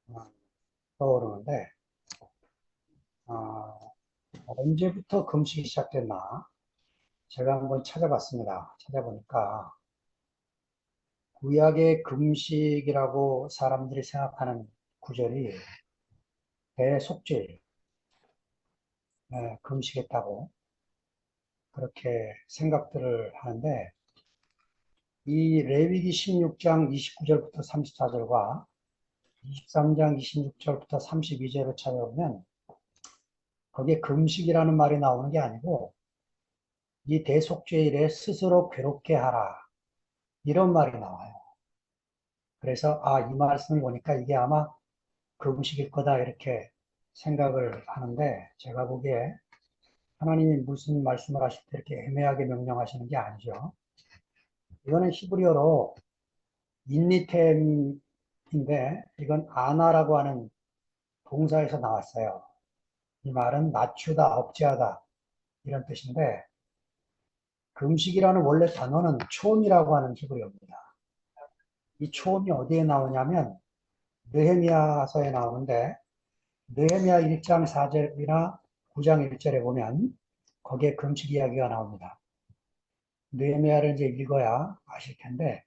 어, 떠오르는데, 어, 언제부터 금식이 시작됐나? 제가 한번 찾아봤습니다. 찾아보니까, 구약의 금식이라고 사람들이 생각하는 구절이 대속죄, 금식했다고 그렇게 생각들을 하는데, 이 레위기 16장 29절부터 34절과 23장 26절부터 32절을 찾아보면, 거기에 금식이라는 말이 나오는 게 아니고, 이 대속죄일에 스스로 괴롭게 하라. 이런 말이 나와요. 그래서, 이 말씀을 보니까 이게 아마 금식일 거다. 이렇게 생각을 하는데, 제가 보기에 하나님이 무슨 말씀을 하실 때 이렇게 애매하게 명령하시는 게 아니죠. 이거는 히브리어로 인니템인데, 이건 아나라고 하는 동사에서 나왔어요. 이 말은 낮추다, 억제하다, 이런 뜻인데, 금식이라는 원래 단어는 촌이라고 하는 히브리어입니다. 이 촌이 어디에 나오냐면 느헤미야서에 나오는데 느헤미야 1장 4절이나 9장 1절에 보면 거기에 금식 이야기가 나옵니다. 느헤미야를 이제 읽어야 아실 텐데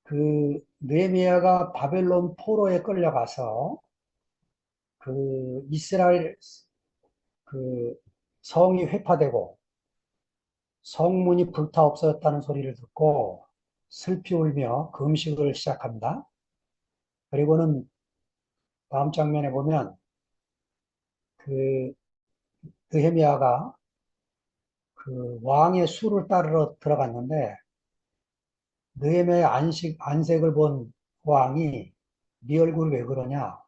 그 느헤미야가 바벨론 포로에 끌려가서 그 이스라엘 그 성이 회파되고 성문이 불타 없어졌다는 소리를 듣고 슬피 울며 금식을 시작합니다. 그리고는 다음 장면에 보면 그 느헤미야가 그 왕의 수를 따르러 들어갔는데 느헤미야의 안색을 본 왕이 네 얼굴 왜 그러냐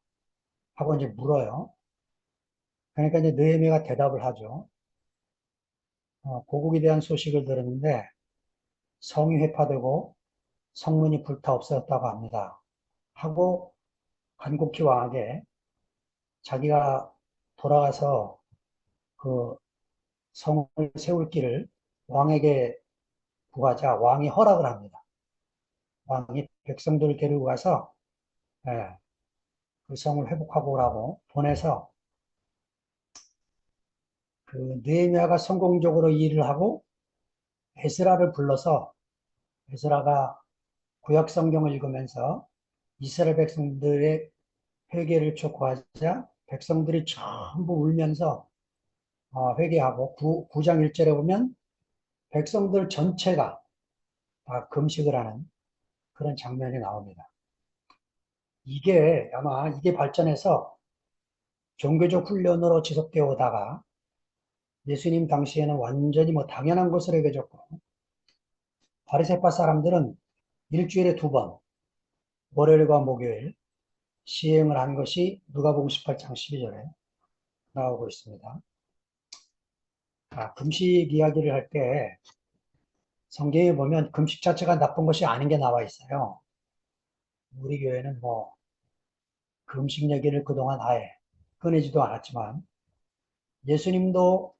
하고 이제 물어요. 그러니까 이제 느헤미야가 대답을 하죠. 고국에 대한 소식을 들었는데 성이 회파되고 성문이 불타 없어졌다고 합니다. 하고 간곡히 왕에게 자기가 돌아가서 그 성을 세울 길을 왕에게 구하자 왕이 허락을 합니다. 왕이 백성들을 데리고 가서 예, 그 성을 회복하고 오라고 보내서 그 느헤미야가 성공적으로 일을 하고 에스라를 불러서 에스라가 구약 성경을 읽으면서 이스라엘 백성들의 회개를 촉구하자 백성들이 전부 울면서 회개하고 9장 1절에 보면 백성들 전체가 다 금식을 하는 그런 장면이 나옵니다. 이게 아마 이게 발전해서 종교적 훈련으로 지속되어 오다가 예수님 당시에는 완전히 뭐 당연한 것으로 여겨졌고 바리새파 사람들은 일주일에 두 번, 월요일과 목요일 시행을 한 것이 누가복음 18장 12절에 나오고 있습니다. 금식 이야기를 할 때 성경에 보면 금식 자체가 나쁜 것이 아닌 게 나와 있어요. 우리 교회는 뭐 금식 얘기를 그동안 아예 꺼내지도 않았지만 예수님도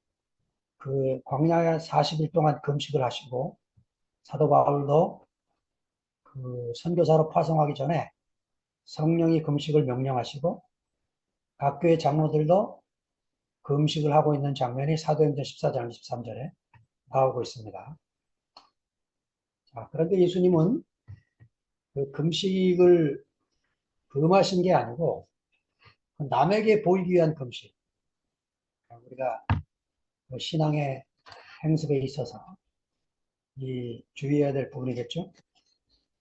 그 광야에 40일 동안 금식을 하시고 사도 바울도 그 선교사로 파송하기 전에 성령이 금식을 명령하시고 각 교회 장로들도 금식을 하고 있는 장면이 사도행전 14장 23절에 나오고 있습니다. 그런데 예수님은 그 금식을 금하신 게 아니고 남에게 보이기 위한 금식. 우리가 그 신앙의 행습에 있어서 이 주의해야 될 부분이겠죠.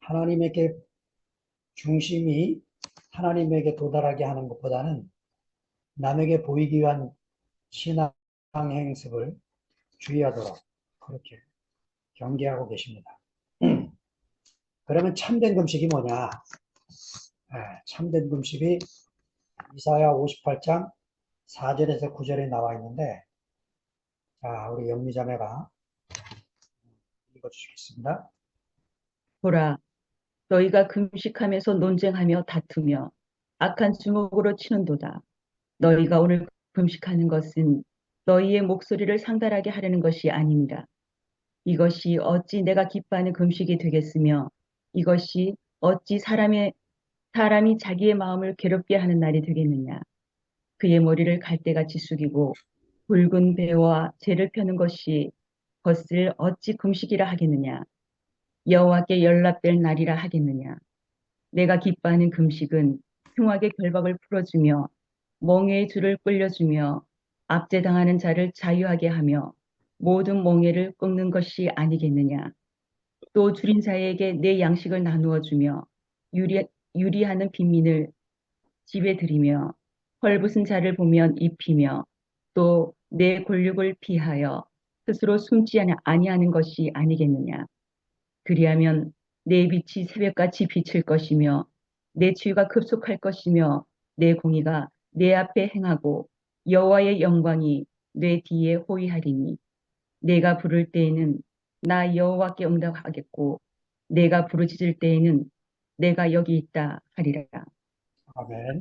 하나님에게 중심이 하나님에게 도달하게 하는 것보다는 남에게 보이기 위한 신앙 행습을 주의하도록 그렇게 경계하고 계십니다. 그러면 참된 금식이 뭐냐? 참된 금식이 이사야 58장 4절에서 9절에 나와 있는데, 우리 영미자매가 읽어주시겠습니다. 보라, 너희가 금식하면서 논쟁하며 다투며 악한 주먹으로 치는도다. 너희가 오늘 금식하는 것은 너희의 목소리를 상달하게 하려는 것이 아닙니다. 이것이 어찌 내가 기뻐하는 금식이 되겠으며 이것이 어찌 사람의 사람이 자기의 마음을 괴롭게 하는 날이 되겠느냐? 그의 머리를 갈대같이 숙이고 붉은 배와 죄를 펴는 것이 것을 어찌 금식이라 하겠느냐? 여호와께 연락될 날이라 하겠느냐? 내가 기뻐하는 금식은 흉악의 결박을 풀어주며 멍에의 줄을 끌려주며 압제당하는 자를 자유하게 하며 모든 멍에를 꺾는 것이 아니겠느냐? 또 줄인 자에게 내 양식을 나누어 주며 유리, 유리하는 빈민을 집에 들이며 헐벗은 자를 보면 입히며 또 내 권력을 피하여 스스로 숨지 아니하는 것이 아니겠느냐. 그리하면 내 빛이 새벽같이 비칠 것이며 내 치유가 급속할 것이며 내 공의가 내 앞에 행하고 여호와의 영광이 내 뒤에 호위하리니 내가 부를 때에는 나 여호와께 응답하겠고 내가 부르짖을 때에는 내가 여기 있다 하리라. 아멘.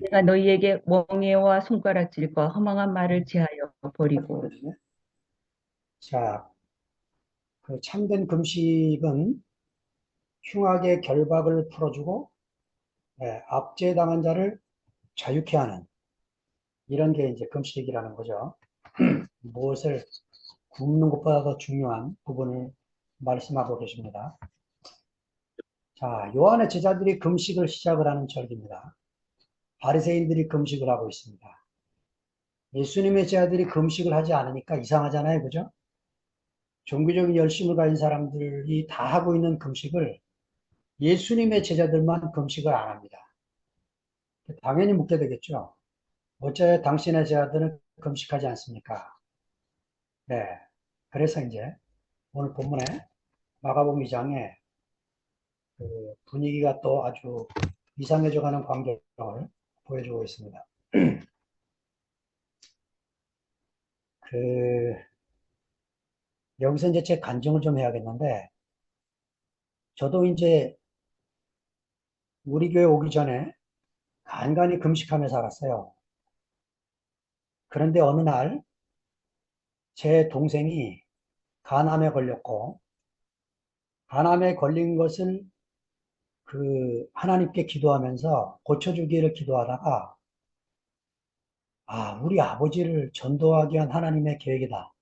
내가 너희에게 멍에와 손가락질과 허망한 말을 제하여 버리고 자, 그 참된 금식은 흉악의 결박을 풀어주고 압제당한 자를 자유케 하는 이런 게 이제 금식이라는 거죠. 무엇을 굶는 것보다 더 중요한 부분을 말씀하고 계십니다. 자, 요한의 제자들이 금식을 시작을 하는 절기입니다. 바리새인들이 금식을 하고 있습니다. 예수님의 제자들이 금식을 하지 않으니까 이상하잖아요. 그죠? 종교적인 열심을 가진 사람들이 다 하고 있는 금식을 예수님의 제자들만 금식을 안 합니다. 당연히 묻게 되겠죠. 어째 당신의 제자들은 금식하지 않습니까? 네. 그래서 이제 오늘 본문에 마가복음 2장에 그 분위기가 또 아주 이상해져 가는 광경을 보여주고 있습니다. 그, 여기서 이제 제 간증을 좀 해야겠는데, 저도 이제 우리 교회 오기 전에 간간히 금식하며 살았어요. 그런데 어느 날 제 동생이 간암에 걸렸고, 간암에 걸린 것을 그 하나님께 기도하면서 고쳐주기를 기도하다가, 아, 우리 아버지를 전도하기 위한 하나님의 계획이다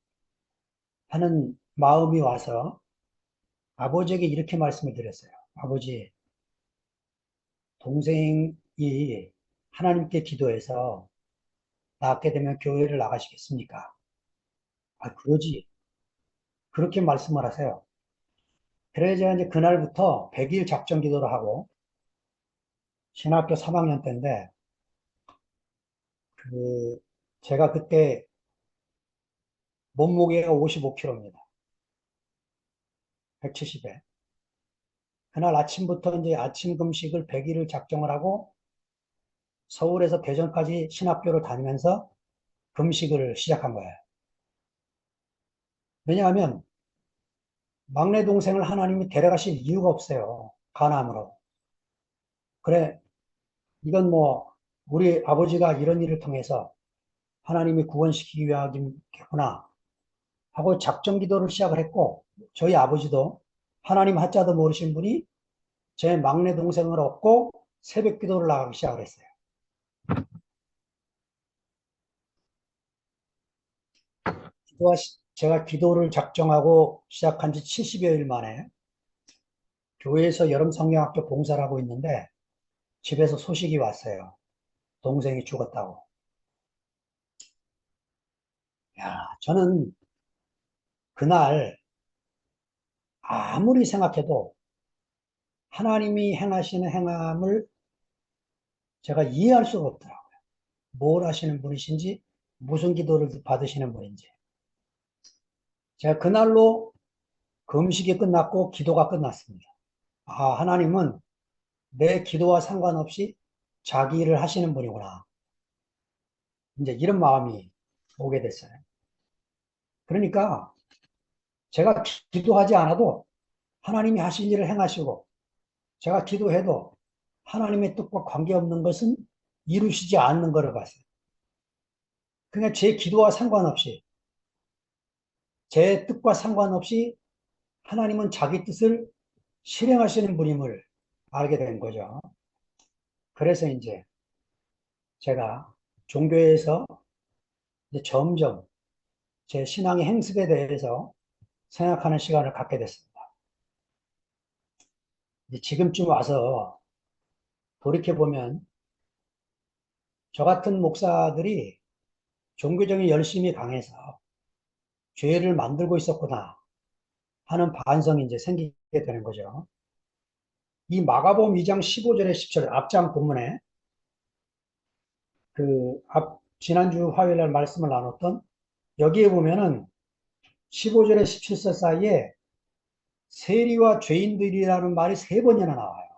하는 마음이 와서 아버지에게 이렇게 말씀을 드렸어요. 아버지, 동생이 하나님께 기도해서 낫게 되면 교회를 나가시겠습니까? 아, 그러지. 그렇게 말씀을 하세요. 그래서 제가 이제 그날부터 100일 작정 기도를 하고 신학교 3학년 때인데 그 제가 그때 몸무게가 55kg입니다. 170에. 그날 아침부터 이제 아침 금식을 100일을 작정을 하고 서울에서 대전까지 신학교를 다니면서 금식을 시작한 거예요. 왜냐하면 막내 동생을 하나님이 데려가실 이유가 없어요. 간암으로. 그래, 이건 뭐 우리 아버지가 이런 일을 통해서 하나님이 구원시키기 위함이겠구나 하고 작정 기도를 시작을 했고 저희 아버지도 하나님 한자도 모르신 분이 제 막내 동생을 얻고 새벽 기도를 나가기 시작을 했어요. 제가 기도를 작정하고 시작한 지 70여일 만에 교회에서 여름 성경학교 봉사를 하고 있는데 집에서 소식이 왔어요. 동생이 죽었다고. 야, 저는 그날 아무리 생각해도 하나님이 행하시는 행함을 제가 이해할 수가 없더라고요. 뭘 하시는 분이신지, 무슨 기도를 받으시는 분인지. 제가 그날로 금식이 끝났고 기도가 끝났습니다. 아, 하나님은 내 기도와 상관없이 자기 일을 하시는 분이구나. 이제 이런 마음이 오게 됐어요. 그러니까 제가 기도하지 않아도 하나님이 하실 일을 행하시고 제가 기도해도 하나님의 뜻과 관계없는 것은 이루시지 않는 거를 봤어요. 그냥 제 기도와 상관없이 제 뜻과 상관없이 하나님은 자기 뜻을 실행하시는 분임을 알게 된 거죠. 그래서 이제 제가 종교에서 이제 점점 제 신앙의 행습에 대해서 생각하는 시간을 갖게 됐습니다. 이제 지금쯤 와서 돌이켜보면 저 같은 목사들이 종교적인 열심이 강해서 죄를 만들고 있었구나 하는 반성이 이제 생기게 되는 거죠. 이 마가복음 2장 15절에 17절 앞장 본문에 지난주 화요일 날 말씀을 나눴던 여기에 보면은 15절에 17절 사이에 세리와 죄인들이라는 말이 세 번이나 나와요.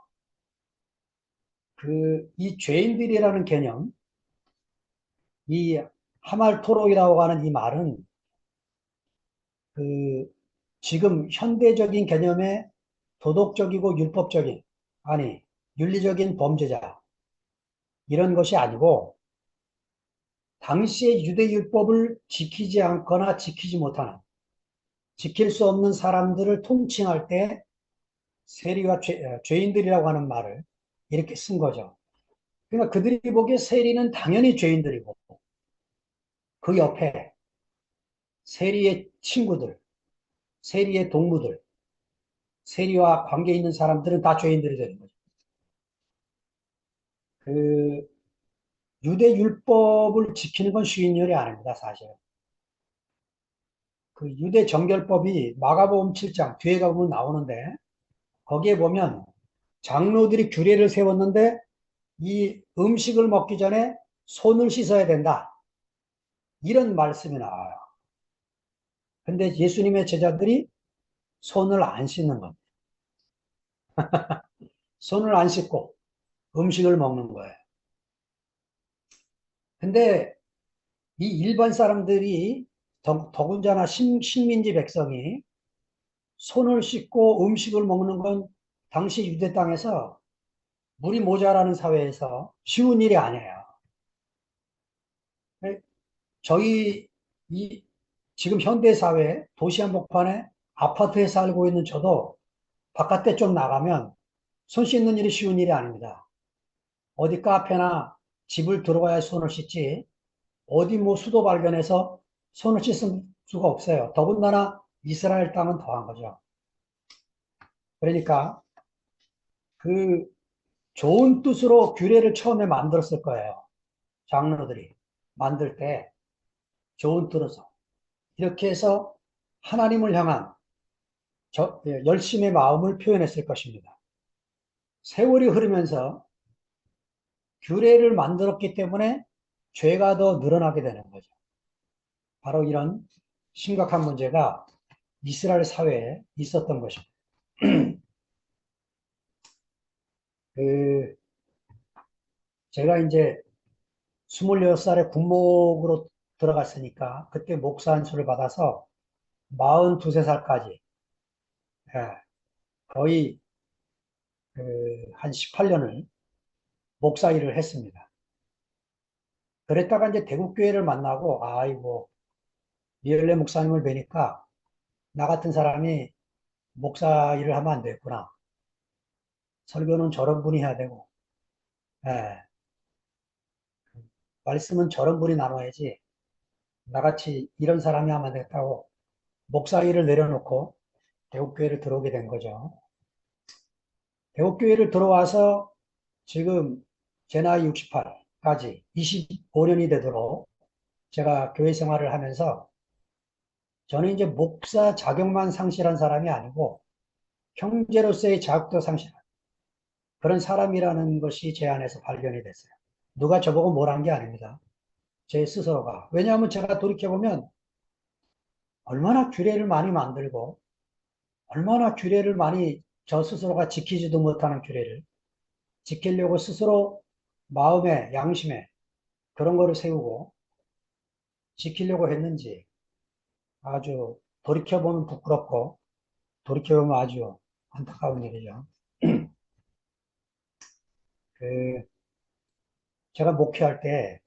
이 죄인들이라는 개념, 이 하말토록이라고 하는 이 말은 그 지금 현대적인 개념의 도덕적이고 율법적인, 아니, 윤리적인 범죄자, 이런 것이 아니고, 당시의 유대율법을 지키지 않거나 지키지 못하는, 지킬 수 없는 사람들을 통칭할 때 세리와 죄인들이라고 하는 말을 이렇게 쓴 거죠. 그러니까 그들이 보기에 세리는 당연히 죄인들이고, 그 옆에 세리의 친구들, 세리의 동무들, 세리와 관계 있는 사람들은 다 죄인들이 되는 거죠. 그 유대 율법을 지키는 건 쉬운 일이 아닙니다, 사실. 그 유대 정결법이 마가복음 7장 뒤에 가보면 나오는데 거기에 보면 장로들이 규례를 세웠는데 이 음식을 먹기 전에 손을 씻어야 된다. 이런 말씀이 나와요. 근데 예수님의 제자들이 손을 안 씻는 겁니다. 손을 안 씻고 음식을 먹는 거예요. 근데 이 일반 사람들이 더군다나 식민지 백성이 손을 씻고 음식을 먹는 건 당시 유대 땅에서 물이 모자라는 사회에서 쉬운 일이 아니에요. 저희 이 지금 현대 사회 도시 한복판에 아파트에 살고 있는 저도 바깥에 좀 나가면 손 씻는 일이 쉬운 일이 아닙니다. 어디 카페나 집을 들어가야 손을 씻지 어디 뭐 수도 발견해서 손을 씻을 수가 없어요. 더군다나 이스라엘 땅은 더한 거죠. 그러니까 그 좋은 뜻으로 규례를 처음에 만들었을 거예요. 장로들이 만들 때 좋은 뜻으로 이렇게 해서 하나님을 향한 열심의 마음을 표현했을 것입니다. 세월이 흐르면서 규례를 만들었기 때문에 죄가 더 늘어나게 되는 거죠. 바로 이런 심각한 문제가 이스라엘 사회에 있었던 것입니다. 그 제가 이제 26살에 군목으로 들어갔으니까 그때 목사 안수를 받아서 42, 3살까지 거의 한 18년을 목사 일을 했습니다. 그랬다가 이제 대국교회를 만나고 아이고 미엘레 목사님을 뵈니까 나 같은 사람이 목사 일을 하면 안 되겠구나. 설교는 저런 분이 해야 되고 예, 말씀은 저런 분이 나눠야지 나같이 이런 사람이 하면 안 되겠다고 목사 일을 내려놓고 대국교회를 들어오게 된 거죠. 대국교회를 들어와서 지금 제 나이 68까지 25년이 되도록 제가 교회 생활을 하면서 저는 이제 목사 자격만 상실한 사람이 아니고 형제로서의 자격도 상실한 그런 사람이라는 것이 제 안에서 발견이 됐어요. 누가 저보고 뭘 한 게 아닙니다. 제 스스로가. 왜냐하면 제가 돌이켜보면 얼마나 규례를 많이 만들고 얼마나 규례를 많이 저 스스로가 지키지도 못하는 규례를 지키려고 스스로 마음에 양심에 그런 거를 세우고 지키려고 했는지 아주 돌이켜보면 부끄럽고 돌이켜보면 아주 안타까운 일이죠. 그 제가 목회할 때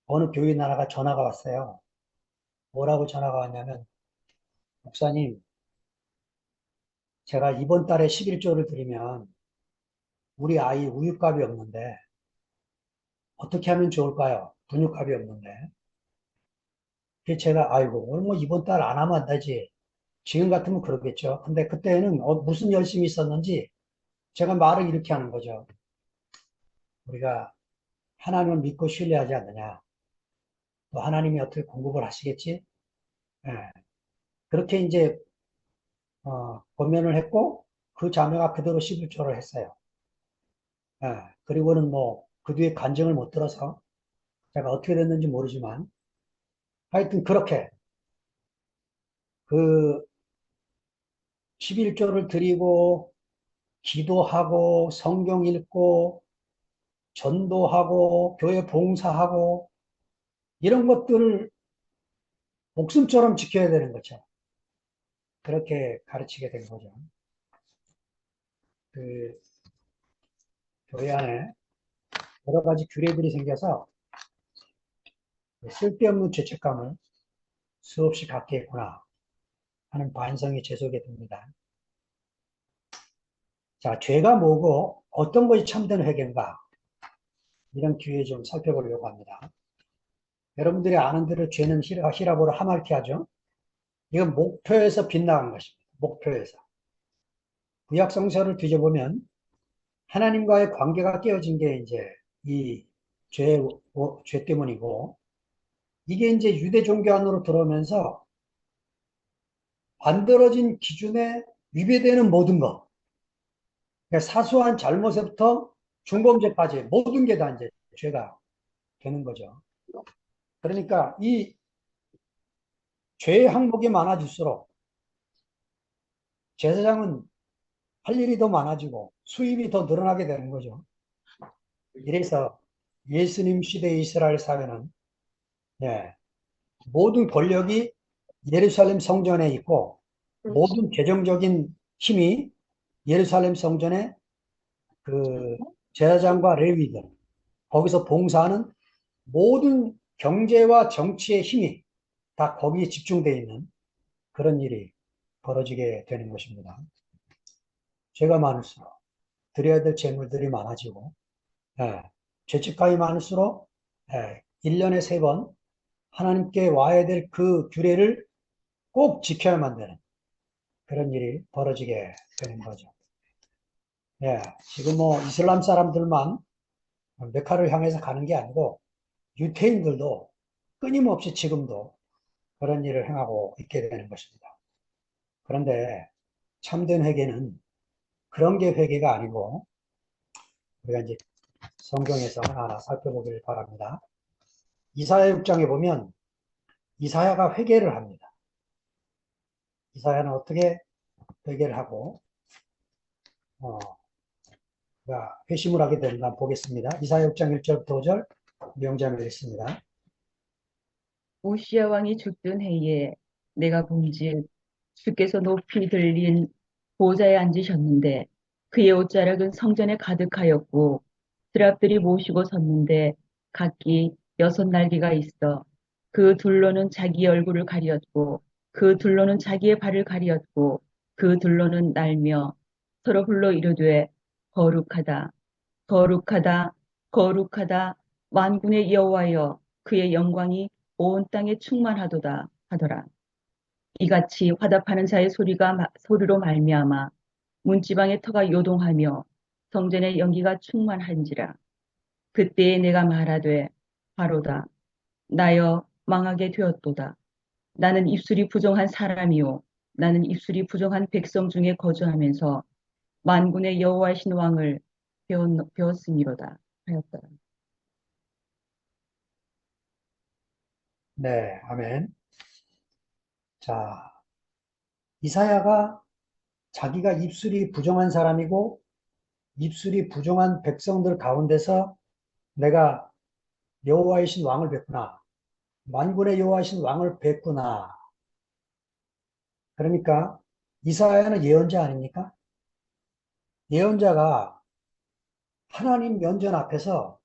어느 교회 나라가 전화가 왔어요. 뭐라고 전화가 왔냐면 목사님 제가 이번 달에 11조를 드리면 우리 아이 우유값이 없는데 어떻게 하면 좋을까요? 분유값이 없는데. 그래서 제가 아이고 오늘 뭐 이번 달 안 하면 안 되지. 지금 같으면 그러겠죠. 근데 그때는 무슨 열심히 있었는지 제가 말을 이렇게 하는 거죠. 우리가 하나님을 믿고 신뢰하지 않느냐. 또 하나님이 어떻게 공급을 하시겠지? 예. 그렇게 이제 권면을 했고 그 자매가 그대로 11조를 했어요. 예. 그리고는 뭐 그 뒤에 간증을 못 들어서 제가 어떻게 됐는지 모르지만 하여튼 그렇게 그 11조를 드리고 기도하고 성경 읽고 전도하고 교회 봉사하고 이런 것들을 목숨처럼 지켜야 되는 거죠. 그렇게 가르치게 된 거죠. 그 교회 안에 여러 가지 규례들이 생겨서 쓸데없는 죄책감을 수없이 갖게 했구나 하는 반성이 제 속에 듭니다. 자, 죄가 뭐고 어떤 것이 참된 회개인가 이런 기회 좀 살펴보려고 합니다. 여러분들이 아는 대로 죄는 히라보로 하말티아죠. 이건 목표에서 빗나간 것입니다. 목표에서. 구약 성서를 뒤져보면 하나님과의 관계가 깨어진 게 이제 이 죄 때문이고 이게 이제 유대 종교 안으로 들어오면서 만들어진 기준에 위배되는 모든 것. 그러니까 사소한 잘못에부터 중범죄까지 모든 게 다 이제 죄가 되는 거죠. 그러니까 이 죄의 항목이 많아질수록 제사장은 할 일이 더 많아지고 수입이 더 늘어나게 되는 거죠. 이래서 예수님 시대 이스라엘 사회는 예, 모든 권력이 예루살렘 성전에 있고 모든 재정적인 힘이 예루살렘 성전에 그 제사장과 레위들 거기서 봉사하는 모든 경제와 정치의 힘이 다 거기에 집중되어 있는 그런 일이 벌어지게 되는 것입니다. 죄가 많을수록 드려야 될 재물들이 많아지고 예, 죄책감이 많을수록 1년에 3번 하나님께 와야 될 그 규례를 꼭 지켜야만 되는 그런 일이 벌어지게 되는 거죠. 예, 지금 뭐 이슬람 사람들만 메카를 향해서 가는 게 아니고 유태인들도 끊임없이 지금도 그런 일을 행하고 있게 되는 것입니다. 그런데 참된 회개는 그런 게 회개가 아니고 우리가 이제 성경에서 하나하나 살펴보길 바랍니다. 이사야 6장에 보면 이사야가 회개를 합니다. 이사야는 어떻게 회개를 하고 회심을 하게 되는가 보겠습니다. 이사야 6장 1절부터 5절 명장을 읽습니다. 오시아 왕이 죽던 해에 내가 본즉 주께서 높이 들린 보좌에 앉으셨는데 그의 옷자락은 성전에 가득하였고 스랍들이 모시고 섰는데 각기 6날개가 있어 그 둘로는 자기 얼굴을 가리었고 그 둘로는 자기의 발을 가리었고 그 둘로는 날며 서로 불러 이르되 거룩하다 거룩하다 거룩하다 만군의 여호와여 그의 영광이 온 땅에 충만하도다 하더라. 이같이 화답하는 자의 소리로 말미암아 문지방의 터가 요동하며 성전의 연기가 충만한지라. 그때에 내가 말하되 바로다. 나여 망하게 되었도다. 나는 입술이 부정한 사람이요 나는 입술이 부정한 백성 중에 거주하면서 만군의 여호와신 왕을 배웠음이로다 하였더라. 네, 아멘. 자, 이사야가 자기가 입술이 부정한 사람이고 입술이 부정한 백성들 가운데서 내가 여호와이신 왕을 뵙구나. 만군의 여호와이신 왕을 뵙구나. 그러니까 이사야는 예언자 아닙니까? 예언자가 하나님 면전 앞에서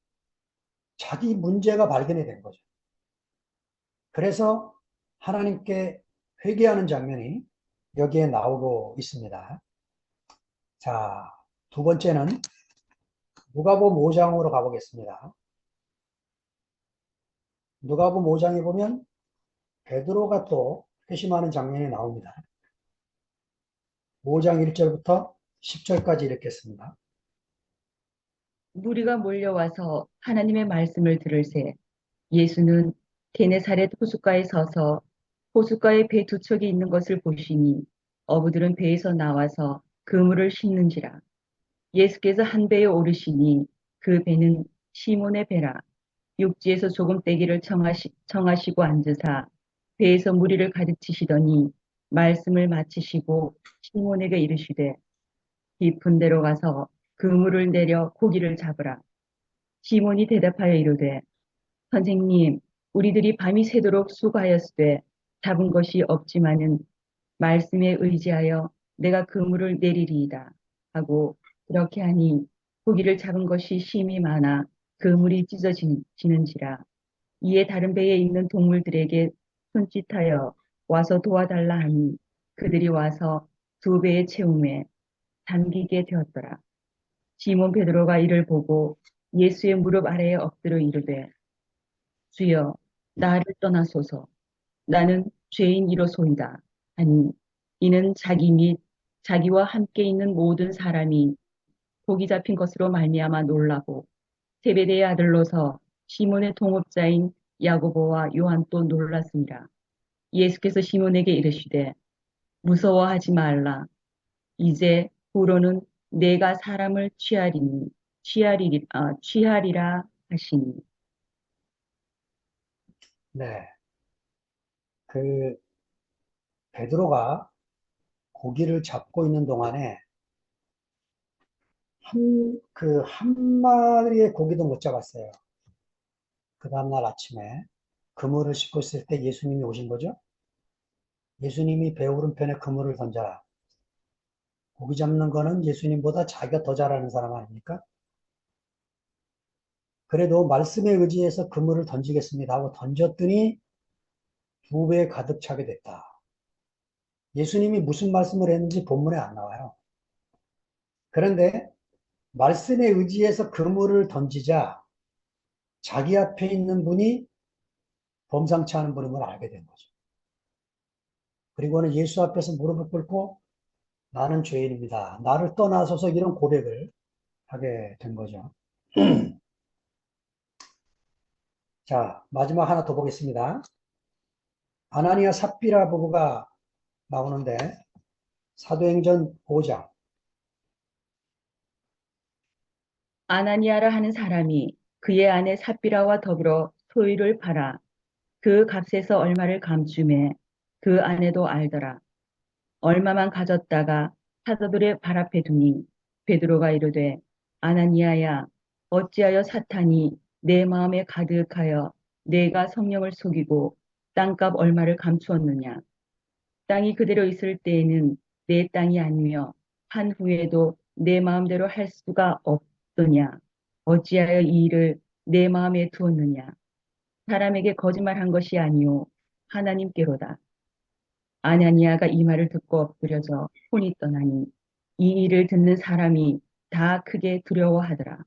자기 문제가 발견이 된 거죠. 그래서 하나님께 회개하는 장면이 여기에 나오고 있습니다. 자, 두 번째는 누가복음 5장으로 가보겠습니다. 누가복음 5장에 보면 베드로가 또 회심하는 장면이 나옵니다. 5장 1절부터 10절까지 읽겠습니다. 무리가 몰려와서 하나님의 말씀을 들을새 예수는 게네사렛 호숫가에 서서 호숫가에 배 두 척이 있는 것을 보시니 어부들은 배에서 나와서 그물을 싣는지라. 예수께서 한 배에 오르시니 그 배는 시몬의 배라. 육지에서 조금 떼기를 청하시고 앉으사 배에서 무리를 가르치시더니 말씀을 마치시고 시몬에게 이르시되 깊은 데로 가서 그물을 내려 고기를 잡으라. 시몬이 대답하여 이르되 선생님, 우리들이 밤이 새도록 수고하였으되 잡은 것이 없지만은 말씀에 의지하여 내가 그물을 내리리이다 하고 그렇게 하니 고기를 잡은 것이 심히 많아 그물이 찢어지는지라. 이에 다른 배에 있는 동물들에게 손짓하여 와서 도와달라 하니 그들이 와서 두 배에 채움에 잠기게 되었더라. 시몬 베드로가 이를 보고 예수의 무릎 아래에 엎드려 이르되 주여 나를 떠나소서 나는 죄인이로소이다 하니 이는 자기 및 자기와 함께 있는 모든 사람이 고기 잡힌 것으로 말미암아 놀라고 세베대의 아들로서 시몬의 동업자인 야고보와 요한도 놀랐습니다. 예수께서 시몬에게 이르시되 무서워하지 말라 이제 후로는 내가 사람을 취하리라 하시니. 네. 그 베드로가 고기를 잡고 있는 동안에 한 마리의 고기도 못 잡았어요. 그 다음날 아침에 그물을 싣고 있을 때 예수님이 오신 거죠. 예수님이 배 오른편에 그물을 던져라. 고기 잡는 거는 예수님보다 자기가 더 잘하는 사람 아닙니까? 그래도 말씀에 의지해서 그물을 던지겠습니다 하고 던졌더니 두 배에 가득 차게 됐다. 예수님이 무슨 말씀을 했는지 본문에 안 나와요. 그런데 말씀에 의지해서 그물을 던지자 자기 앞에 있는 분이 범상치 않은 분인 걸 알게 된 거죠. 그리고는 예수 앞에서 무릎을 꿇고 나는 죄인입니다. 나를 떠나소서 이런 고백을 하게 된 거죠. 자, 마지막 하나 더 보겠습니다. 아나니아 삽비라 부부가 나오는데 사도행전 5장. 아나니아라 하는 사람이 그의 아내 삽비라와 더불어 소유를 팔아 그 값에서 얼마를 감추매 그 아내도 알더라. 얼마만 가졌다가 사도들의 발 앞에 두니 베드로가 이르되 아나니아야 어찌하여 사탄이 내 마음에 가득하여 내가 성령을 속이고 땅값 얼마를 감추었느냐. 땅이 그대로 있을 때에는 내 땅이 아니며 한 후에도 내 마음대로 할 수가 없더냐. 어찌하여 이 일을 내 마음에 두었느냐. 사람에게 거짓말한 것이 아니요 하나님께로다. 아나니아가 이 말을 듣고 엎드려져 혼이 떠나니 이 일을 듣는 사람이 다 크게 두려워하더라.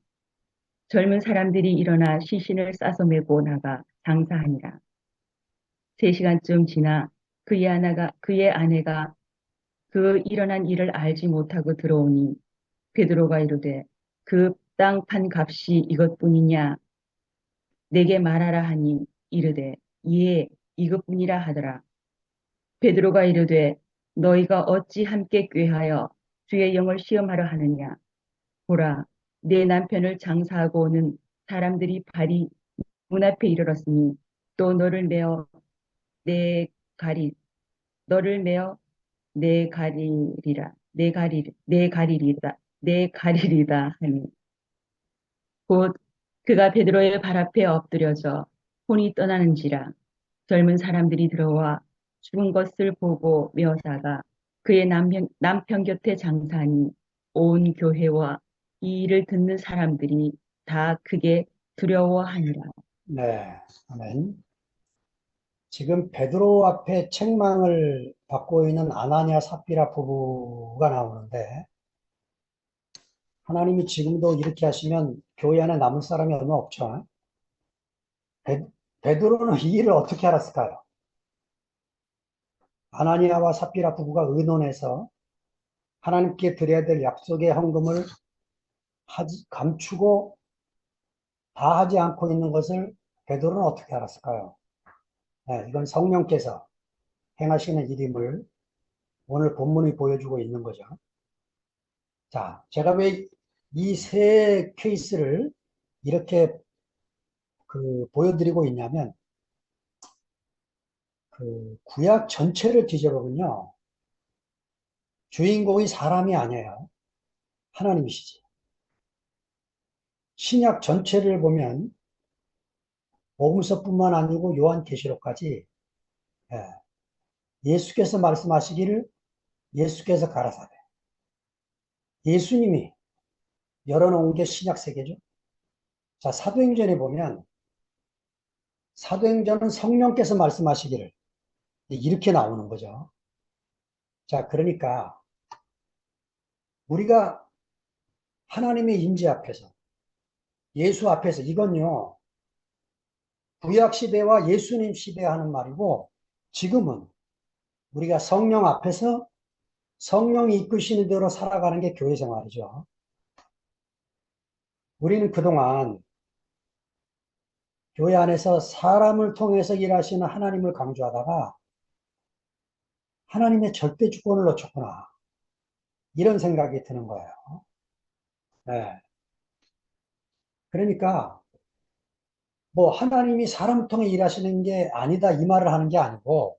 젊은 사람들이 일어나 시신을 싸서 메고 나가 장사하니라. 3시간쯤 지나 그의 아내가 그 일어난 일을 알지 못하고 들어오니 베드로가 이르되 그 땅 판 값이 이것뿐이냐 내게 말하라 하니 이르되 예 이것뿐이라 하더라. 베드로가 이르되 너희가 어찌 함께 꾀하여 주의 영을 시험하려 하느냐 보라 내 남편을 장사하고 오는 사람들이 발이 문 앞에 이르렀으니 또 내 가리 너를 메어 내 가리리다 하니 곧 그가 베드로의 발 앞에 엎드려져 혼이 떠나는지라 젊은 사람들이 들어와 죽은 것을 보고 메어사가 그의 남편 곁에 장사하니 온 교회와 이 일을 듣는 사람들이 다 크게 두려워하니라. 네, 아멘. 지금 베드로 앞에 책망을 받고 있는 아나니아 삽비라 부부가 나오는데 하나님이 지금도 이렇게 하시면 교회 안에 남을 사람이 얼마 없죠. 베, 베드로는 이 일을 어떻게 알았을까요? 아나니아와 삽비라 부부가 의논해서 하나님께 드려야 될 약속의 헌금을 감추고 다 하지 않고 있는 것을 베드로는 어떻게 알았을까요? 네, 이건 성령께서 행하시는 일임을 오늘 본문이 보여주고 있는 거죠. 자, 제가 왜 이 세 케이스를 이렇게 보여드리고 있냐면, 구약 전체를 뒤져보면요. 주인공이 사람이 아니에요. 하나님이시지. 신약 전체를 보면 복음서뿐만 아니고 요한계시록까지 예, 예수께서 말씀하시기를 예수께서 가라사대. 예수님이 열어놓은 게 신약 세계죠. 자, 사도행전에 보면 사도행전은 성령께서 말씀하시기를 이렇게 나오는 거죠. 자, 그러니까 우리가 하나님의 임재 앞에서 예수 앞에서 이건요. 구약 시대와 예수님 시대 하는 말이고 지금은 우리가 성령 앞에서 성령이 이끄시는 대로 살아가는 게 교회 생활이죠. 우리는 그동안 교회 안에서 사람을 통해서 일하시는 하나님을 강조하다가 하나님의 절대 주권을 놓쳤구나. 이런 생각이 드는 거예요. 네. 그러니까 뭐 하나님이 사람 통해 일하시는 게 아니다 이 말을 하는 게 아니고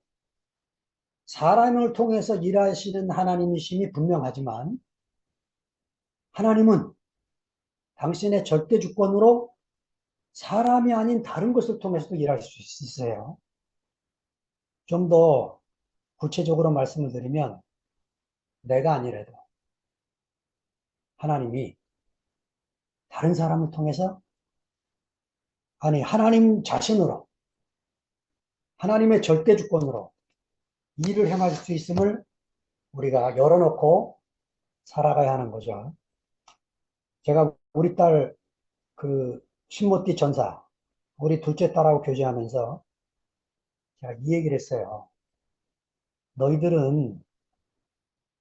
사람을 통해서 일하시는 하나님이심이 분명하지만 하나님은 당신의 절대 주권으로 사람이 아닌 다른 것을 통해서도 일할 수 있어요. 좀 더 구체적으로 말씀을 드리면 내가 아니래도 하나님이 다른 사람을 통해서 아니 하나님 자신으로 하나님의 절대 주권으로 일을 행할 수 있음을 우리가 열어놓고 살아가야 하는 거죠. 제가 우리 딸 신모띠 전사 우리 둘째 딸하고 교제하면서 제가 이 얘기를 했어요. 너희들은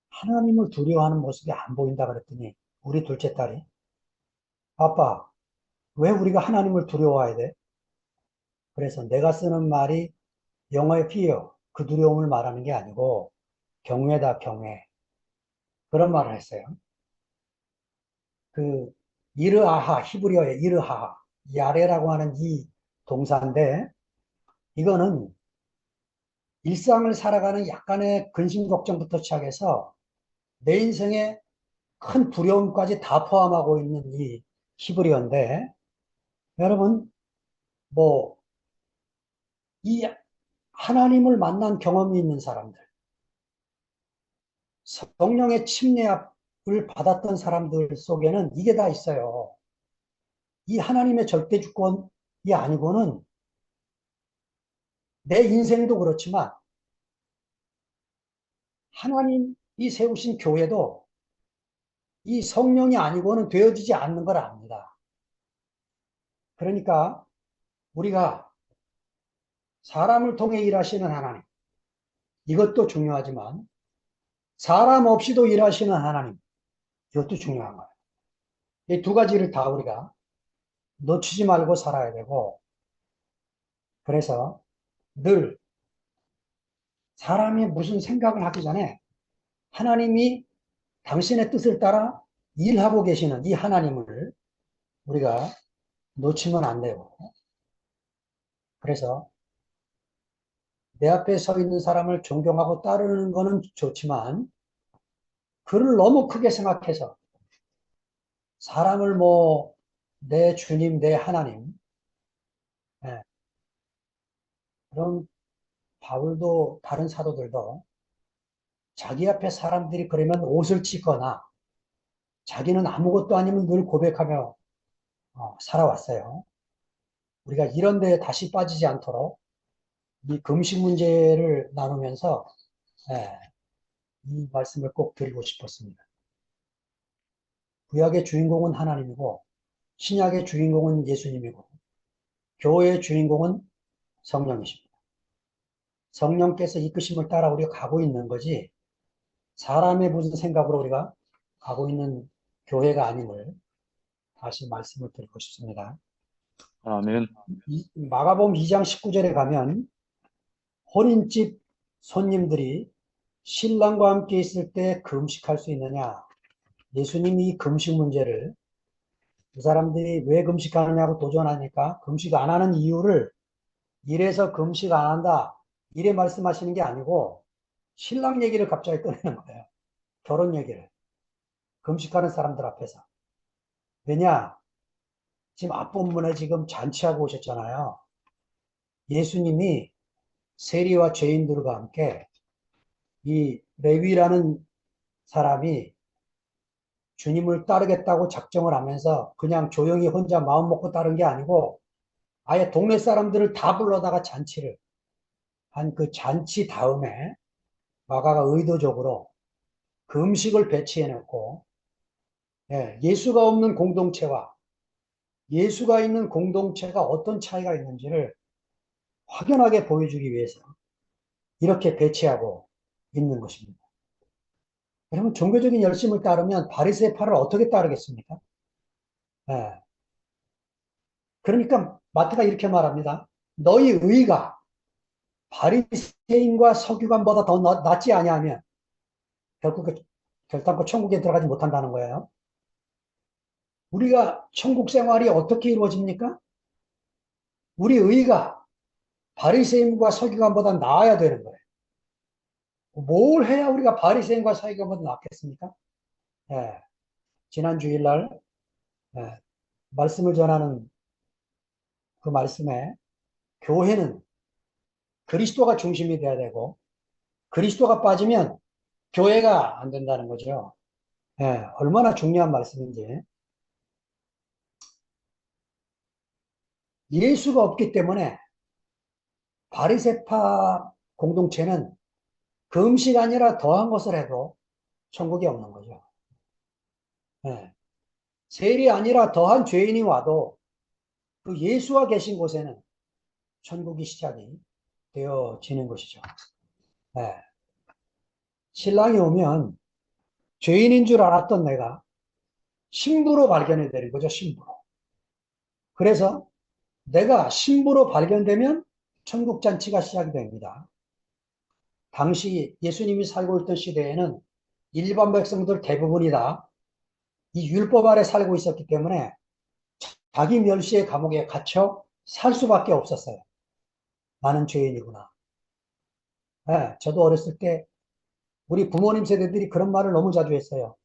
하나님을 두려워하는 모습이 안 보인다 그랬더니 우리 둘째 딸이 아빠 왜 우리가 하나님을 두려워해야 돼? 그래서 내가 쓰는 말이 영어의 fear 그 두려움을 말하는 게 아니고 경외다 경외 그런 말을 했어요. 그 이르아하 히브리어의 이르하하 야레라고 하는 이 동사인데 이거는 일상을 살아가는 약간의 근심 걱정부터 시작해서 내 인생의 큰 두려움까지 다 포함하고 있는 이 히브리어인데 여러분 뭐 이 하나님을 만난 경험이 있는 사람들 성령의 침례를 받았던 사람들 속에는 이게 다 있어요. 이 하나님의 절대 주권이 아니고는 내 인생도 그렇지만 하나님이 세우신 교회도 이 성령이 아니고는 되어지지 않는 걸 압니다. 그러니까 우리가 사람을 통해 일하시는 하나님, 이것도 중요하지만 사람 없이도 일하시는 하나님, 이것도 중요한 거예요. 이 두 가지를 다 우리가 놓치지 말고 살아야 되고, 그래서 늘 사람이 무슨 생각을 하기 전에 하나님이 당신의 뜻을 따라 일하고 계시는 이 하나님을 우리가 놓치면 안 되고, 그래서 내 앞에 서 있는 사람을 존경하고 따르는 거는 좋지만, 그를 너무 크게 생각해서 사람을 뭐, 내 주님, 내 하나님, 예, 그런 바울도 다른 사도들도 자기 앞에 사람들이 그러면 옷을 찢거나 자기는 아무것도 아니면 늘 고백하며 살아왔어요. 우리가 이런 데에 다시 빠지지 않도록 이 금식 문제를 나누면서 예, 이 말씀을 꼭 드리고 싶었습니다. 구약의 주인공은 하나님이고 신약의 주인공은 예수님이고 교회의 주인공은 성령이십니다. 성령께서 이끄심을 따라 우리가 가고 있는 거지 사람의 무슨 생각으로 우리가 가고 있는 교회가 아님을 다시 말씀을 드리고 싶습니다. 아멘. 마가복음 2장 19절에 가면 혼인집 손님들이 신랑과 함께 있을 때 금식할 수 있느냐? 예수님이 이 금식 문제를 그 사람들이 왜 금식하느냐고 도전하니까 금식 안 하는 이유를 이래서 금식 안 한다 이래 말씀하시는 게 아니고 신랑 얘기를 갑자기 꺼내는 거예요. 결혼 얘기를. 금식하는 사람들 앞에서. 왜냐? 지금 앞본문에 지금 잔치하고 오셨잖아요. 예수님이 세리와 죄인들과 함께 이 레위라는 사람이 주님을 따르겠다고 작정을 하면서 그냥 조용히 혼자 마음 먹고 따른 게 아니고 아예 동네 사람들을 다 불러다가 잔치를 한 그 잔치 다음에 마가가 의도적으로 그 음식을 배치해 놓고 예수가 없는 공동체와 예수가 있는 공동체가 어떤 차이가 있는지를 확연하게 보여주기 위해서 이렇게 배치하고 있는 것입니다. 여러분 종교적인 열심을 따르면 바리새파를 어떻게 따르겠습니까? 예. 그러니까 마태가 이렇게 말합니다. 너희 의가 바리새인과 서기관보다 더 낫지 아니하면 결단코 천국에 들어가지 못한다는 거예요. 우리가 천국 생활이 어떻게 이루어집니까? 우리 의가 바리새인과 서기관보다 나아야 되는 거예요. 뭘 해야 우리가 바리새인과 서기관보다 낫겠습니까? 예. 지난 주일날 말씀을 전하는 그 말씀에 교회는 그리스도가 중심이 돼야 되고 그리스도가 빠지면 교회가 안 된다는 거죠. 얼마나 중요한 말씀인지. 예수가 없기 때문에 바리새파 공동체는 금식 아니라 더한 것을 해도 천국이 없는 거죠. 세리 아니라 더한 죄인이 와도 그 예수가 계신 곳에는 천국이 시작이 되어지는 것이죠. 신랑이 오면 죄인인 줄 알았던 내가 신부로 발견이 되는 거죠. 신부로. 그래서 내가 신부로 발견되면 천국 잔치가 시작이 됩니다. 당시 예수님이 살고 있던 시대에는 일반 백성들 대부분이 다 이 율법 아래 살고 있었기 때문에 자기 멸시의 감옥에 갇혀 살 수밖에 없었어요. 나는 죄인이구나. 저도 어렸을 때 우리 부모님 세대들이 그런 말을 너무 자주 했어요.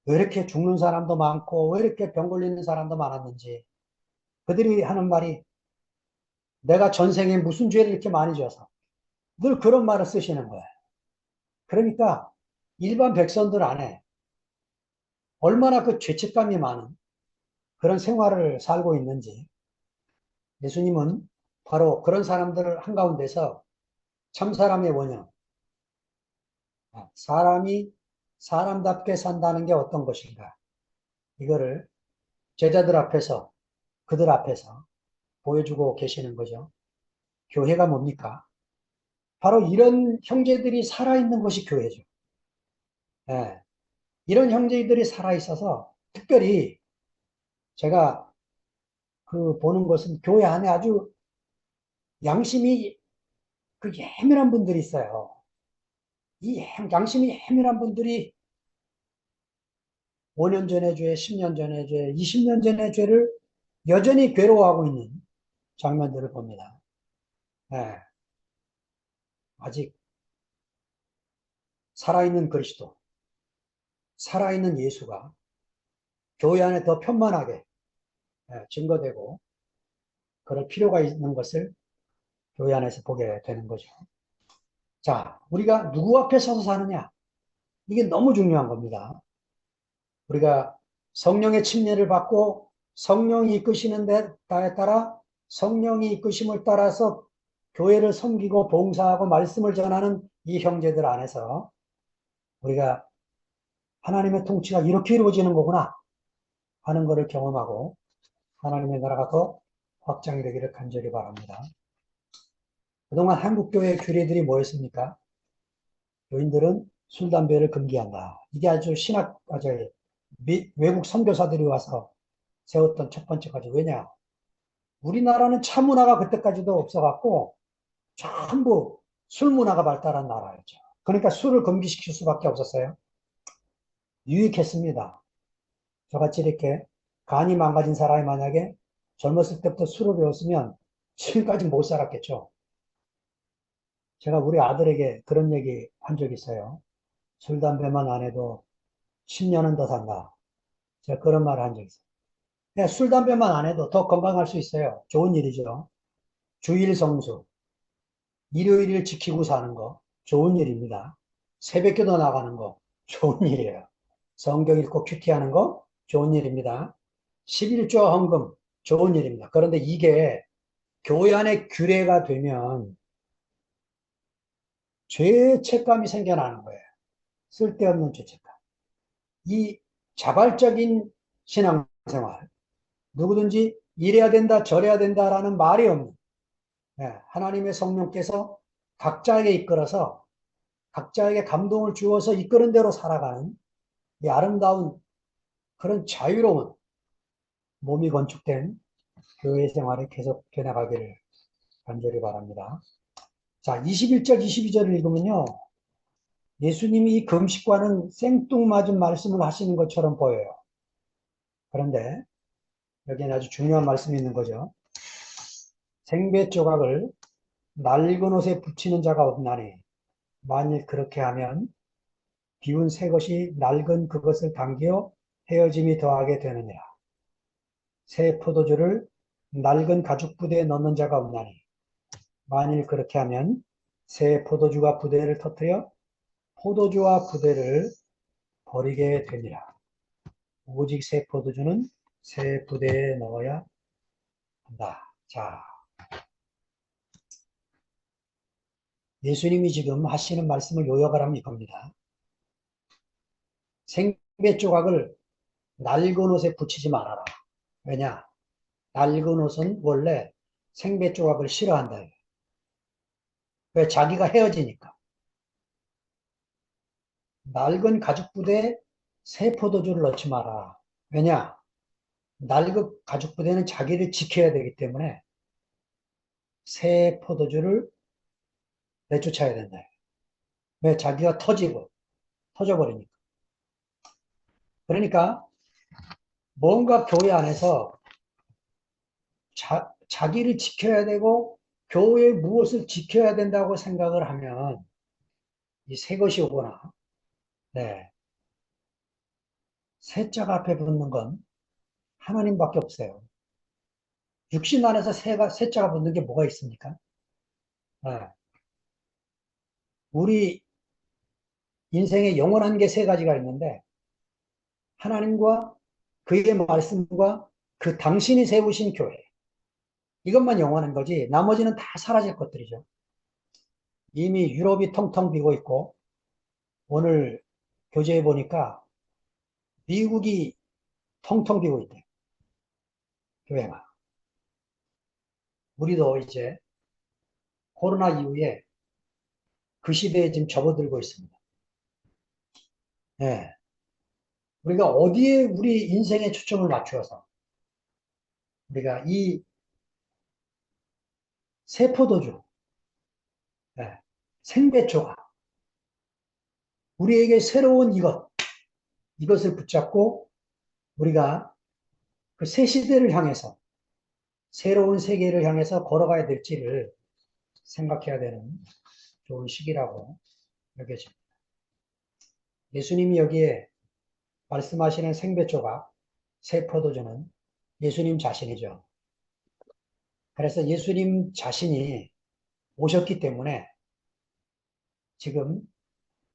왜 이렇게 죽는 사람도 많고 왜 이렇게 병 걸리는 사람도 많았는지. 그들이 하는 말이 내가 전생에 무슨 죄를 이렇게 많이 져서 늘 그런 말을 쓰시는 거예요. 그러니까 일반 백성들 안에 얼마나 그 죄책감이 많은 그런 생활을 살고 있는지 예수님은 바로 그런 사람들 한가운데서 참 사람의 원형, 사람이 사람답게 산다는 게 어떤 것인가 이거를 제자들 앞에서 그들 앞에서 보여주고 계시는 거죠. 교회가 뭡니까? 바로 이런 형제들이 살아있는 것이 교회죠. 이런 형제들이 살아있어서 특별히 제가 그 보는 것은 교회 안에 아주 양심이 그 예민한 분들이 있어요. 이 양심이 예민한 분들이 5년 전의 죄, 10년 전의 죄, 20년 전의 죄를 여전히 괴로워하고 있는 장면들을 봅니다. 아직 살아있는 그리스도, 살아있는 예수가 교회 안에 더 편만하게 증거되고 그럴 필요가 있는 것을 교회 안에서 보게 되는 거죠. 자, 우리가 누구 앞에 서서 사느냐? 이게 너무 중요한 겁니다. 우리가 성령의 침례를 받고 성령이 이끄시는 데에 따라 성령이 이끄심을 따라서 교회를 섬기고 봉사하고 말씀을 전하는 이 형제들 안에서 우리가 하나님의 통치가 이렇게 이루어지는 거구나 하는 것을 경험하고 하나님의 나라가 더 확장되기를 간절히 바랍니다. 그동안 한국교회 규례들이 뭐였습니까? 교인들은 술, 담배를 금기한다. 이게 아주 외국 선교사들이 와서 세웠던 첫 번째 가지. 왜냐? 우리나라는 차 문화가 그때까지도 없어갖고 전부 술 문화가 발달한 나라였죠. 그러니까 술을 금기시킬 수밖에 없었어요. 유익했습니다. 저같이 이렇게 간이 망가진 사람이 만약에 젊었을 때부터 술을 배웠으면 지금까지 못 살았겠죠. 제가 우리 아들에게 그런 얘기 한 적이 있어요. 술, 담배만 안 해도 10년은 더 산다. 제가 그런 말을 한 적이 있어요. 그냥 술, 담배만 안 해도 더 건강할 수 있어요. 좋은 일이죠. 주일 성수, 일요일을 지키고 사는 거, 좋은 일입니다. 새벽기도 나가는 거, 좋은 일이에요. 성경 읽고 큐티하는 거, 좋은 일입니다. 11조 헌금, 좋은 일입니다. 그런데 이게 교회 안에 규례가 되면 죄책감이 생겨나는 거예요. 쓸데없는 죄책감. 이 자발적인 신앙생활, 누구든지 이래야 된다, 저래야 된다라는 말이 없는, 하나님의 성령께서 각자에게 이끌어서 각자에게 감동을 주어서 이끄는 대로 살아가는 이 아름다운 그런 자유로운 몸이 건축된 교회 생활이 계속 되나가기를 간절히 바랍니다. 자, 21절, 22절을 읽으면요. 예수님이 이 금식과는 생뚱맞은 말씀을 하시는 것처럼 보여요. 그런데 여기는 아주 중요한 말씀이 있는 거죠. 생배 조각을 낡은 옷에 붙이는 자가 없나니 만일 그렇게 하면 비운 새 것이 낡은 그것을 당겨 헤어짐이 더하게 되느니라. 새 포도주를 낡은 가죽 부대에 넣는 자가 없나니 만일 그렇게 하면 새 포도주가 부대를 터뜨려 포도주와 부대를 버리게 되니라. 오직 새 포도주는 새 부대에 넣어야 한다. 자, 예수님이 지금 하시는 말씀을 요약을 하면 이겁니다. 생배 조각을 낡은 옷에 붙이지 말아라. 왜냐? 낡은 옷은 원래 생배 조각을 싫어한다. 왜? 자기가 헤어지니까. 낡은 가죽 부대에 새 포도주를 넣지 마라. 왜냐? 낡은 가죽 부대는 자기를 지켜야 되기 때문에 새 포도주를 내쫓아야 된다. 왜? 자기가 터져버리니까. 그러니까 뭔가 교회 안에서 자기를 지켜야 되고 교회 무엇을 지켜야 된다고 생각을 하면 이 새 것이 오거나, 네, 새자가 앞에 붙는 건 하나님밖에 없어요. 육신 안에서 새자가 붙는 게 뭐가 있습니까? 네. 우리 인생에 영원한 게 세 가지가 있는데 하나님과 그의 말씀과 그 당신이 세우신 교회 이것만 영원한 거지 나머지는 다 사라질 것들이죠. 이미 유럽이 텅텅 비고 있고 오늘 교재에 보니까 미국이 텅텅 비고 있대. 교회가. 우리도 이제 코로나 이후에 그 시대에 지금 접어들고 있습니다. 네. 우리가 어디에 우리 인생에 초점을 맞추어서 우리가 이 세포도주, 네. 생배초가 우리에게 새로운 이것을 붙잡고 우리가 그 새 시대를 향해서 새로운 세계를 향해서 걸어가야 될지를 생각해야 되는 좋은 시기라고 여겨집니다. 예수님이 여기에 말씀하시는 생배초가 새 포도주는 예수님 자신이죠. 그래서 예수님 자신이 오셨기 때문에 지금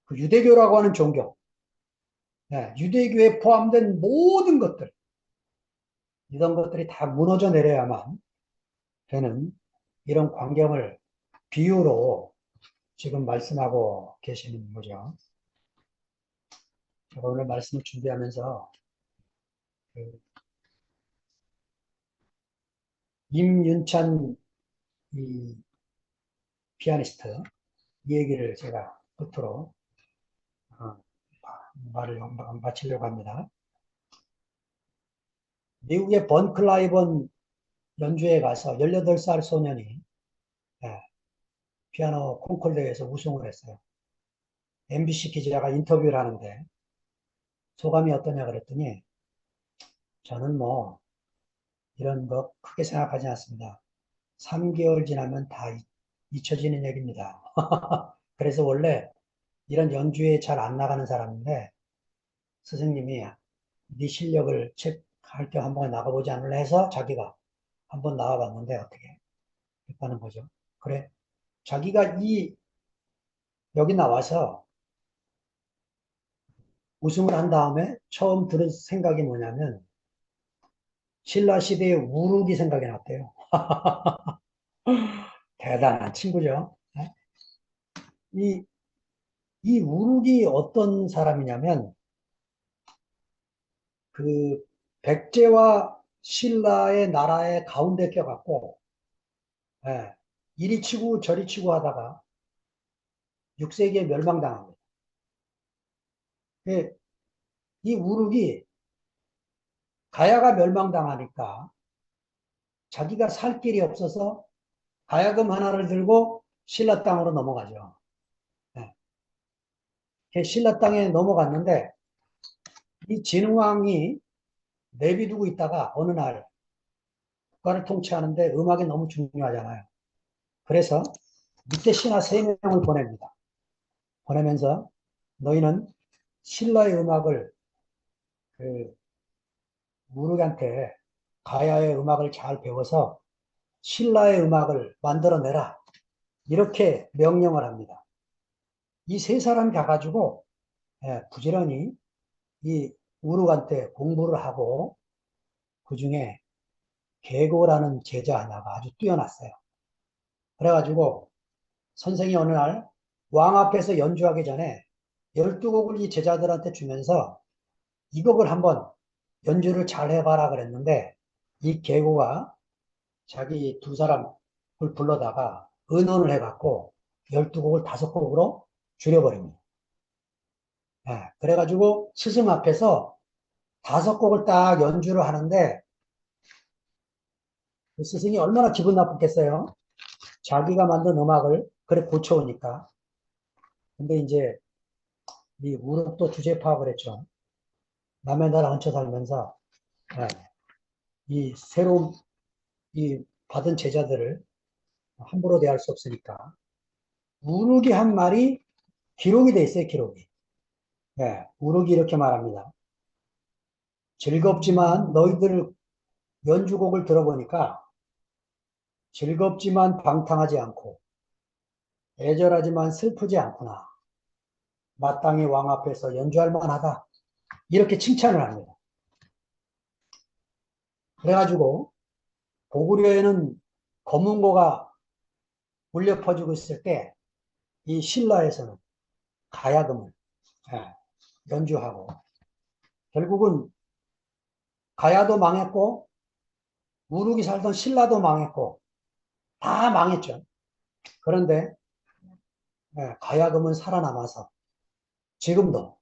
그 유대교라고 하는 종교, 유대교에 포함된 모든 것들, 이런 것들이 다 무너져 내려야만 되는 이런 광경을 비유로 지금 말씀하고 계시는 거죠. 제가 오늘 말씀을 준비하면서 그 임윤찬 이 피아니스트 이 얘기를 제가 끝으로 어, 말을 마치려고 합니다. 미국의 번 클라이번 연주회 가서 18살 소년이 예, 피아노 콩쿨대회에서 우승을 했어요. MBC 기자가 인터뷰를 하는데 소감이 어떠냐 그랬더니 저는 뭐 이런 거 크게 생각하지 않습니다. 3개월 지나면 다 잊혀지는 얘기입니다. 그래서 원래 이런 연주에 잘 안 나가는 사람인데 스승님이 네 실력을 체크할 때 한번 나가보지 않을래 해서 자기가 한번 나와봤는데 어떻게 했다는 거죠. 그래 자기가 여기 나와서 우승을 한 다음에 처음 들은 생각이 뭐냐면 신라 시대의 우르기 생각이 났대요. 대단한 친구죠. 네? 이, 이 우르기 어떤 사람이냐면 그 백제와 신라의 나라의 가운데 껴갖고 예, 이리 치고 저리 치고 하다가 6세기에 멸망당합니다. 예, 이 우르기 가야가 멸망당하니까 자기가 살 길이 없어서 가야금 하나를 들고 신라 땅으로 넘어가죠. 예, 신라 땅에 넘어갔는데 이 진흥왕이 내비두고 있다가 어느 날 국가를 통치하는데 음악이 너무 중요하잖아요. 그래서 밑에 신하 3명을 보냅니다. 보내면서 너희는 신라의 음악을 그 무르한테 가야의 음악을 잘 배워서 신라의 음악을 만들어내라. 이렇게 명령을 합니다. 이 3사람 가가지고 부지런히 이 우르한테 공부를 하고 그 중에 계고라는 제자 하나가 아주 뛰어났어요. 그래가지고 선생이 어느 날 왕 앞에서 연주하기 전에 12곡을 이 제자들한테 주면서 이 곡을 한번 연주를 잘 해봐라 그랬는데 이 계고가 자기 2사람을 불러다가 의논을 해갖고 12곡을 5곡으로 줄여버립니다. 그래가지고 스승 앞에서 5곡을 딱 연주를 하는데 그 스승이 얼마나 기분 나쁘겠어요. 자기가 만든 음악을 그래 고쳐오니까. 근데 이제 이 무릎도 주제 파악을 했죠. 남의 나라 얹혀 살면서 예, 이 새로운 이 받은 제자들을 함부로 대할 수 없으니까 우르기 한 말이 기록이 돼 있어요. 기록이. 우르기 이렇게 말합니다. 즐겁지만 너희들 연주곡을 들어보니까 즐겁지만 방탕하지 않고 애절하지만 슬프지 않구나. 마땅히 왕 앞에서 연주할 만하다. 이렇게 칭찬을 합니다. 그래가지고 고구려에는 검은고가 울려 퍼지고 있을 때 이 신라에서는 가야금을 연주하고 결국은 가야도 망했고 우르기 살던 신라도 망했고 다 망했죠. 그런데 가야금은 살아남아서 지금도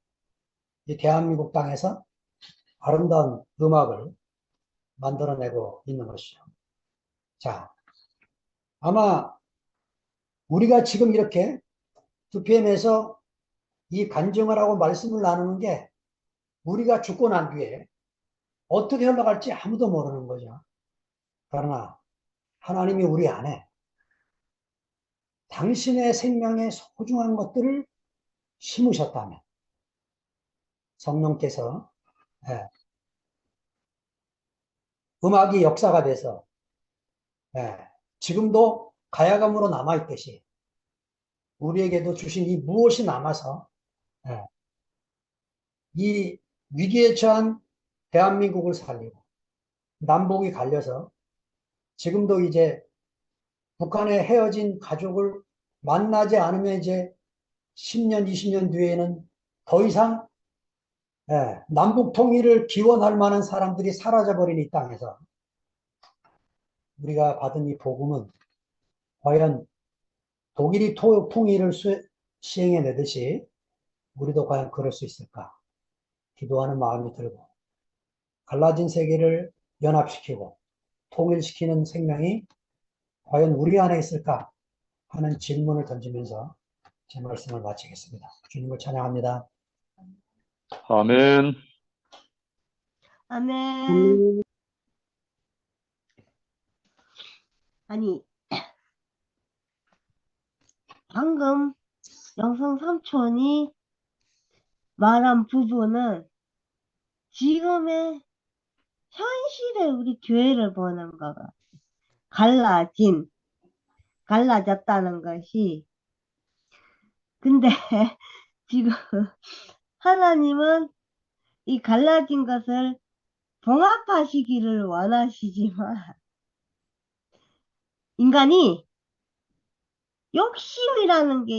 이 대한민국 땅에서 아름다운 음악을 만들어내고 있는 것이죠. 자, 아마 우리가 지금 이렇게 2PM에서 이 간증을 하고 말씀을 나누는 게 우리가 죽고 난 뒤에 어떻게 흘러갈지 아무도 모르는 거죠. 그러나 하나님이 우리 안에 당신의 생명의 소중한 것들을 심으셨다면 성령께서 예, 음악이 역사가 돼서 예, 지금도 가야금으로 남아있듯이 우리에게도 주신 이 무엇이 남아서 예, 이 위기에 처한 대한민국을 살리고 남북이 갈려서 지금도 이제 북한에 헤어진 가족을 만나지 않으면 이제 10년, 20년 뒤에는 더 이상 예, 남북 통일을 기원할 만한 사람들이 사라져버린 이 땅에서 우리가 받은 이 복음은 과연 독일이 통일을 시행해내듯이 우리도 과연 그럴 수 있을까? 기도하는 마음이 들고 갈라진 세계를 연합시키고 통일시키는 생명이 과연 우리 안에 있을까 하는 질문을 던지면서 제 말씀을 마치겠습니다. 주님을 찬양합니다. 아멘. 아멘. 아니, 방금 영성 삼촌이 말한 부분은 지금의 현실의 우리 교회를 보는 거가 갈라졌다는 것이. 근데 지금 하나님은 이 갈라진 것을 봉합하시기를 원하시지만 인간이 욕심이라는 게